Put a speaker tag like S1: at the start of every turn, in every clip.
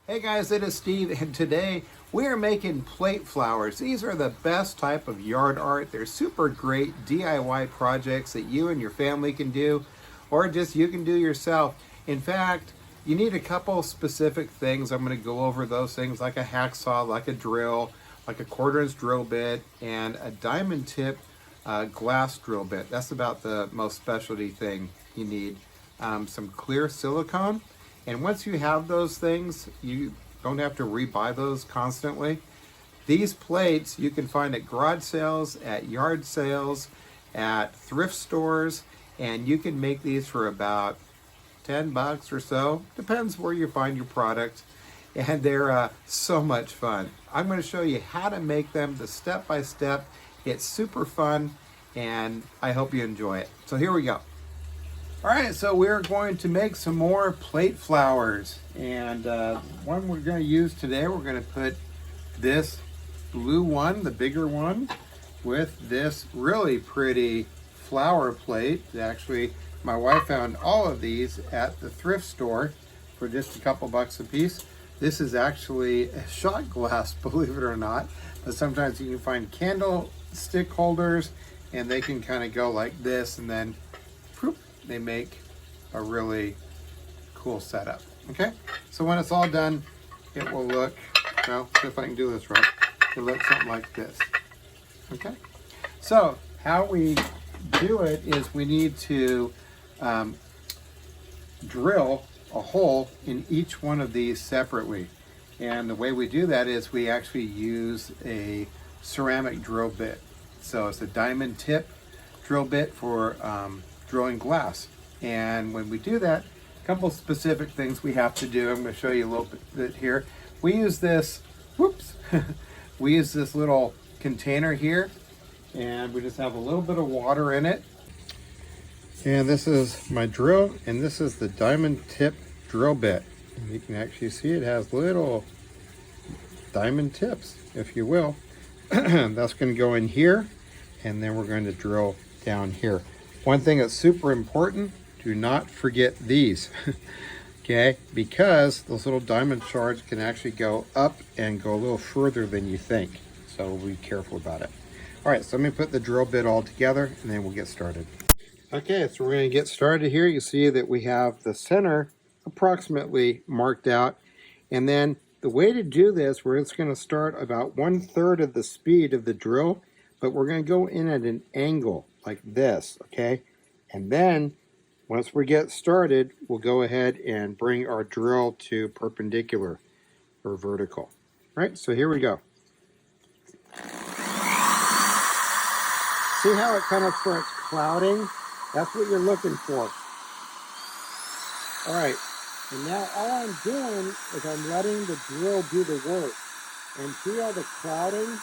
S1: Hey guys, it is Steve, and today we are making plate flowers. These are the best type of yard art. They're super great DIY projects that you and your family can do, or just you can do yourself. In fact, you need a couple specific things. I'm going to go over those things, like a hacksaw, like a drill, like a 1/4" drill bit, and a diamond tip glass drill bit. That's about the most specialty thing you need. Some clear silicone. And once you have those things, you don't have to rebuy those constantly. These plates you can find at garage sales, at yard sales, at thrift stores, and you can make these for about 10 bucks or so. Depends where you find your product. And they're so much fun. I'm going to show you how to make them, the step by step. It's super fun, and I hope you enjoy it. So here we go. All right, so we're going to make some more plate flowers, and one we're going to use today, we're going to put this blue one, the bigger one, with this really pretty flower plate. Actually, my wife found all of these at the thrift store for just a couple bucks a piece. This is actually a shot glass, believe it or not, but sometimes you can find candlestick holders, and they can kind of go like this, and then whoop, they make a really cool setup. Okay, so when it's all done, it will look, well, see if I can do this right, it looks something like this. Okay, so how we do it is we need to drill a hole in each one of these separately, and the way we do that is we actually use a ceramic drill bit. So it's a diamond tip drill bit for drilling glass. And when we do that, a couple specific things we have to do. I'm going to show you a little bit here. We use this, whoops, we use this little container here, and we just have a little bit of water in it. And this is my drill, and this is the diamond tip drill bit. And you can actually see it has little diamond tips, if you will. That's going to go in here, and then we're going to drill down here. One thing that's super important, do not forget these, okay? Because those little diamond shards can actually go up and go a little further than you think. So be careful about it. All right, so let me put the drill bit all together, and then we'll get started. Okay, so we're going to get started here. You see that we have the center approximately marked out. And then the way to do this, we're just going to start about 1/3 of the speed of the drill, but we're going to go in at an angle like this, okay? And then once we get started, we'll go ahead and bring our drill to perpendicular or vertical. All right, so here we go. See how it kind of starts clouding? That's what you're looking for. All right, and now all I'm doing is I'm letting the drill do the work. And see how the clouding?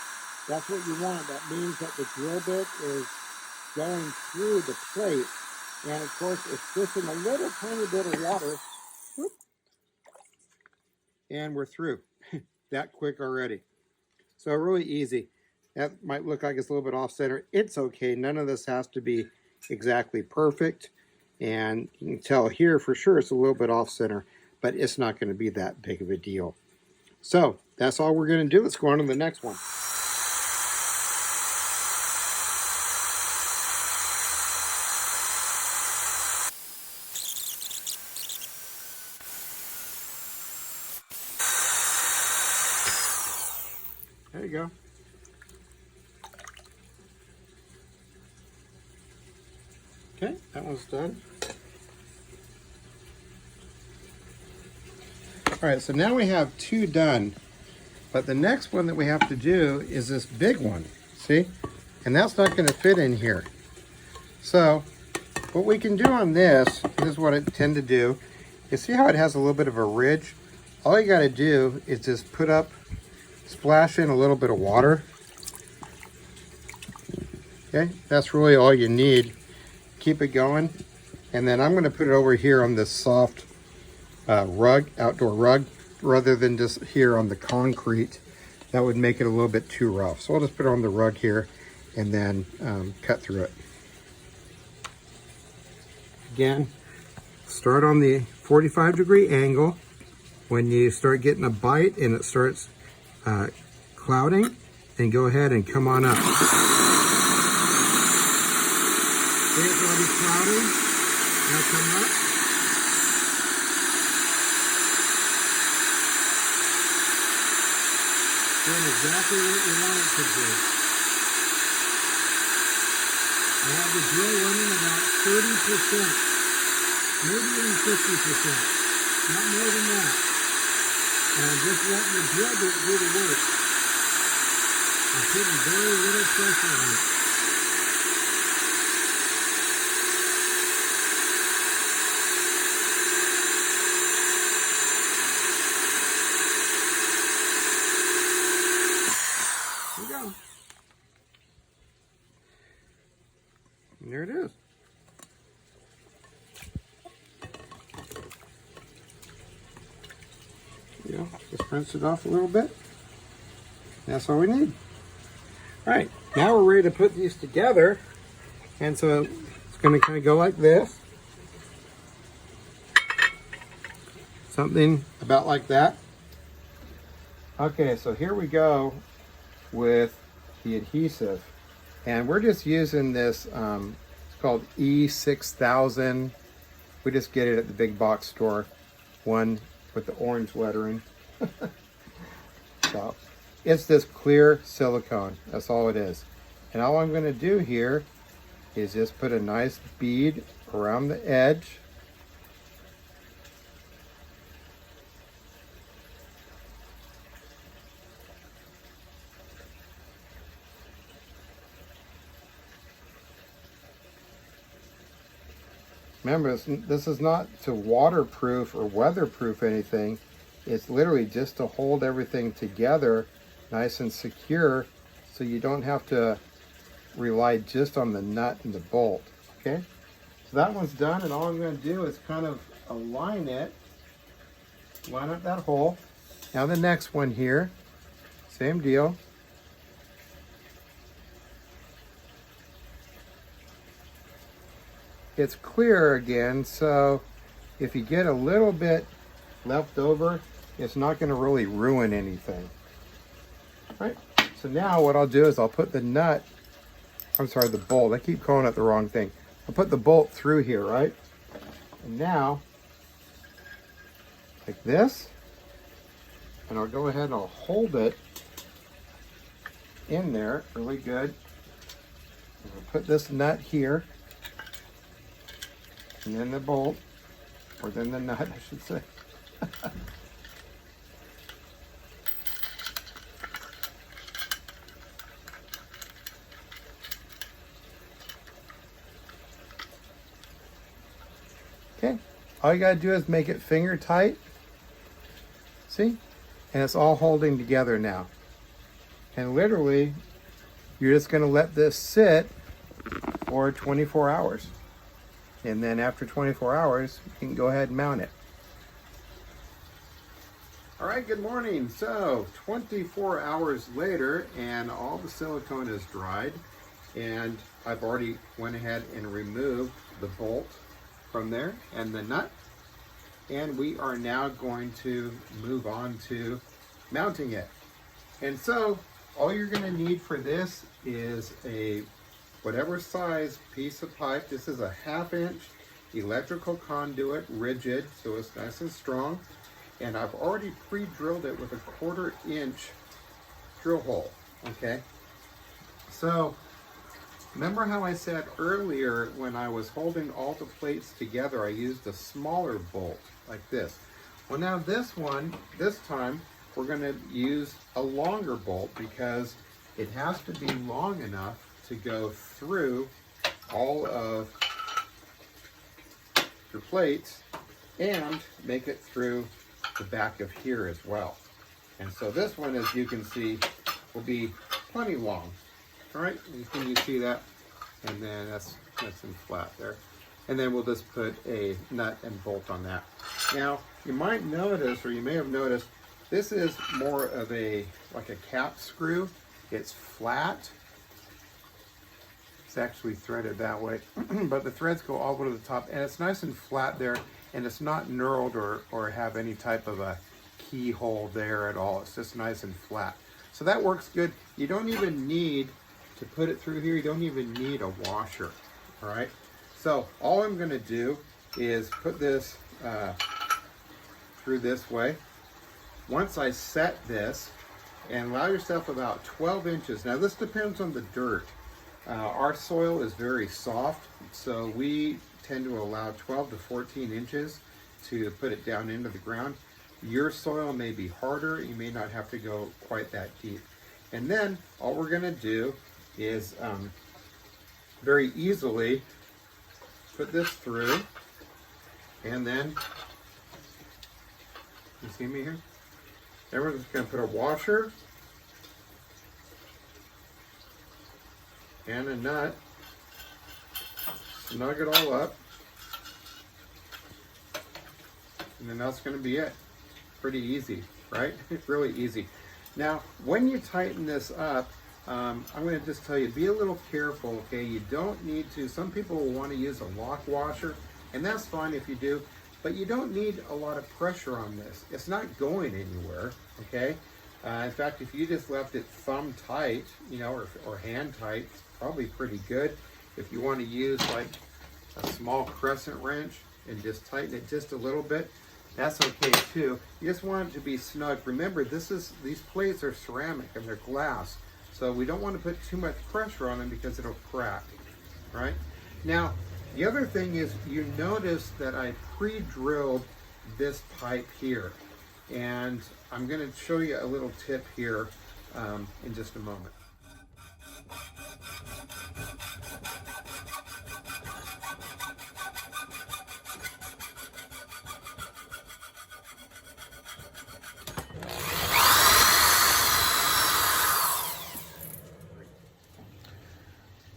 S1: That's what you want. That means that the drill bit is going through the plate. And of course, it's just in a little tiny bit of water. Whoop, and we're through. That quick already. So really easy. That might look like it's a little bit off center. It's okay. None of this has to be exactly perfect. And you can tell here for sure it's a little bit off center, but it's not going to be that big of a deal. So that's all we're going to do. Let's go on to the next one. There you go. Okay, that one's done. All right, so now we have 2 done, but the next one that we have to do is this big one, see? And that's not going to fit in here. So what we can do on this is what I tend to do. You see how it has a little bit of a ridge? All you got to do is just put up, splash in a little bit of water. Okay, that's really all you need. Keep it going, and then I'm going to put it over here on this soft rug, outdoor rug, rather than just here on the concrete. That would make it a little bit too rough. So I'll just put it on the rug here and then cut through it. Again, start on the 45-degree angle, when you start getting a bite and it starts clouding, then go ahead and come on up. See, it's already clouding. Now come up. Doing exactly what you want it to do. I have the drill running about 30%, maybe even 50%, not more than that. And I'm just letting the drill bit do the work. I'm putting very little pressure on it. There we go. And there it is. Yeah, just rinse it off a little bit. That's all we need. All right, now we're ready to put these together. And so it's going to kind of go like this. Something about like that. Okay, so here we go with the adhesive. And we're just using this, it's called E6000. We just get it at the big box store. One with the orange lettering. So it's this clear silicone. That's all it is. And all I'm going to do here is just put a nice bead around the edge. Remember, this is not to waterproof or weatherproof anything. It's literally just to hold everything together nice and secure so you don't have to rely just on the nut and the bolt, okay? So that one's done, and all I'm going to do is kind of align it, line up that hole. Now the next one here, same deal. It's clear again, so if you get a little bit left over, it's not going to really ruin anything. All right, so now what I'll do is I'll put the nut, I'm sorry, the bolt, I keep calling it the wrong thing. I'll put the bolt through here, right? And now, like this, and I'll go ahead and I'll hold it in there really good. And I'll put this nut here. And then the bolt, or then the nut, I should say. Okay, all you gotta do is make it finger tight. See? And it's all holding together now. And literally, you're just gonna let this sit for 24 hours. And then after 24 hours, you can go ahead and mount it. All right, good morning. So 24 hours later, and all the silicone is dried, and I've already went ahead and removed the bolt from there and the nut. And we are now going to move on to mounting it. And so all you're gonna need for this is a whatever size piece of pipe. This is a 1/2 inch electrical conduit, rigid, so it's nice and strong. And I've already pre-drilled it with a 1/4 inch drill hole, okay? So, remember how I said earlier when I was holding all the plates together, I used a smaller bolt like this. Well, now this time, we're gonna use a longer bolt because it has to be long enough to go through all of your plates and make it through the back of here as well. And so this one, as you can see, will be plenty long. All right, can you see that? And then that's nice and flat there. And then we'll just put a nut and bolt on that. Now, you might notice, or you may have noticed, this is more of like a cap screw. It's flat. It's actually threaded that way, but the threads go all the way to the top, and it's nice and flat there, and it's not knurled or have any type of a keyhole there at all. It's just nice and flat. So that works good. You don't even need to put it through here. You don't even need a washer, all right? So all I'm gonna do is put this through this way. Once I set this, and allow yourself about 12 inches. Now this depends on the dirt. Our soil is very soft, so we tend to allow 12 to 14 inches to put it down into the ground. Your soil may be harder, you may not have to go quite that deep. And then all we're gonna do is very easily put this through, and then, you see me here? Then we're just gonna put a washer and a nut, snug it all up, and then that's gonna be it. Pretty easy, right? Really easy. Now, when you tighten this up, I'm gonna just tell you, be a little careful, okay? You don't need to, some people will wanna use a lock washer, and that's fine if you do, but you don't need a lot of pressure on this. It's not going anywhere, okay? In fact, if you just left it thumb tight, you know, or hand tight, it's probably pretty good. If you want to use like a small crescent wrench and just tighten it just a little bit, that's okay too. You just want it to be snug. Remember, these plates are ceramic and they're glass, so we don't want to put too much pressure on them because it'll crack, right? Now, the other thing is, you notice that I pre-drilled this pipe here, and I'm going to show you a little tip here in just a moment.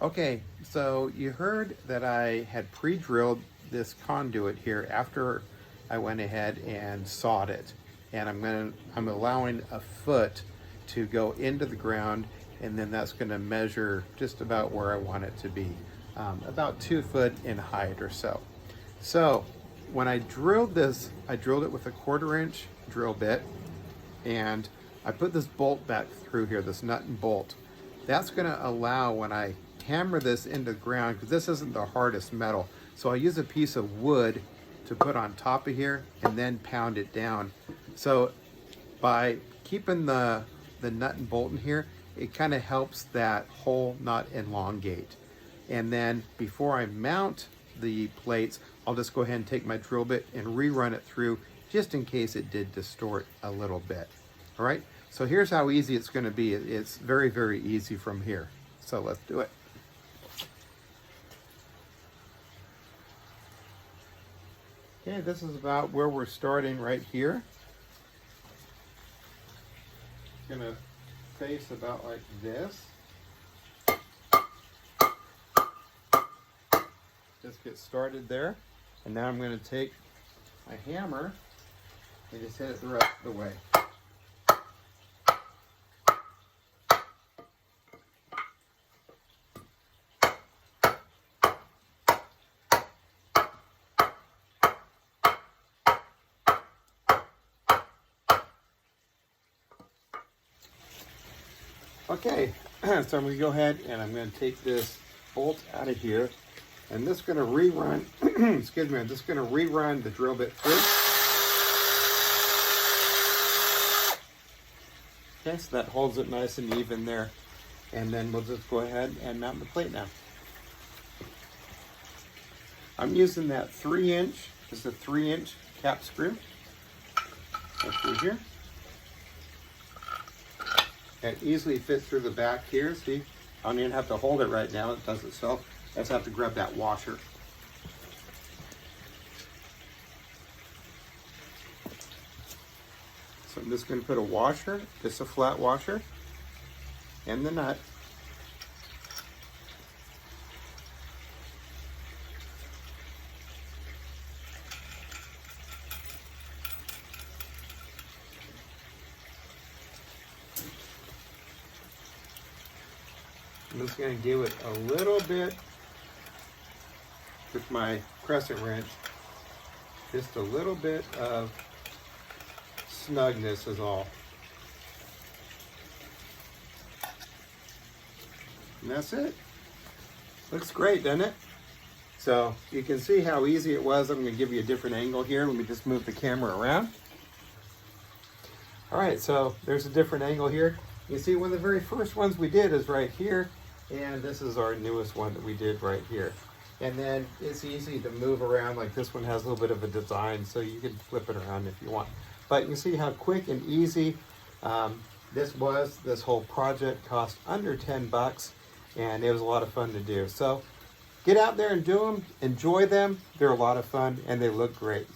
S1: Okay, so you heard that I had pre-drilled this conduit here after I went ahead and sawed it. And I'm allowing a foot to go into the ground, and then that's gonna measure just about where I want it to be, about 2 foot in height or so. So when I drilled this, I drilled it with a 1/4 inch drill bit, and I put this bolt back through here, this nut and bolt. That's gonna allow, when I hammer this into the ground, because this isn't the hardest metal, so I use a piece of wood to put on top of here and then pound it down. So by keeping the nut and bolt in here, it kind of helps that hole not elongate. And then before I mount the plates, I'll just go ahead and take my drill bit and rerun it through, just in case it did distort a little bit. All right, so here's how easy it's gonna be. It's very, very easy from here. So let's do it. Okay, this is about where we're starting right here. Gonna face about like this. Just get started there. And now I'm gonna take my hammer and just hit it the rest of the way. Okay, so I'm going to go ahead and I'm going to take this bolt out of here, and this is going to rerun, excuse me, I'm just going to rerun the drill bit through. Okay, so that holds it nice and even there, and then we'll just go ahead and mount the plate now. I'm using that 3-inch, just a 3-inch cap screw. Go through here. It easily fits through the back here. See, I don't even have to hold it right now. It does itself. I just have to grab that washer. So I'm just going to put a washer, just a flat washer, and the nut. I'm just going to give it a little bit with my crescent wrench, just a little bit of snugness is all. And that's it. Looks great, doesn't it? So you can see how easy it was. I'm going to give you a different angle here. Let me just move the camera around. All right, so there's a different angle here. You see one of the very first ones we did is right here, and this is our newest one that we did right here. And then it's easy to move around, like this one has a little bit of a design, so you can flip it around if you want. But you see how quick and easy this was. This whole project cost under 10 bucks, and it was a lot of fun to do. So get out there and do them, enjoy them. They're a lot of fun, and they look great.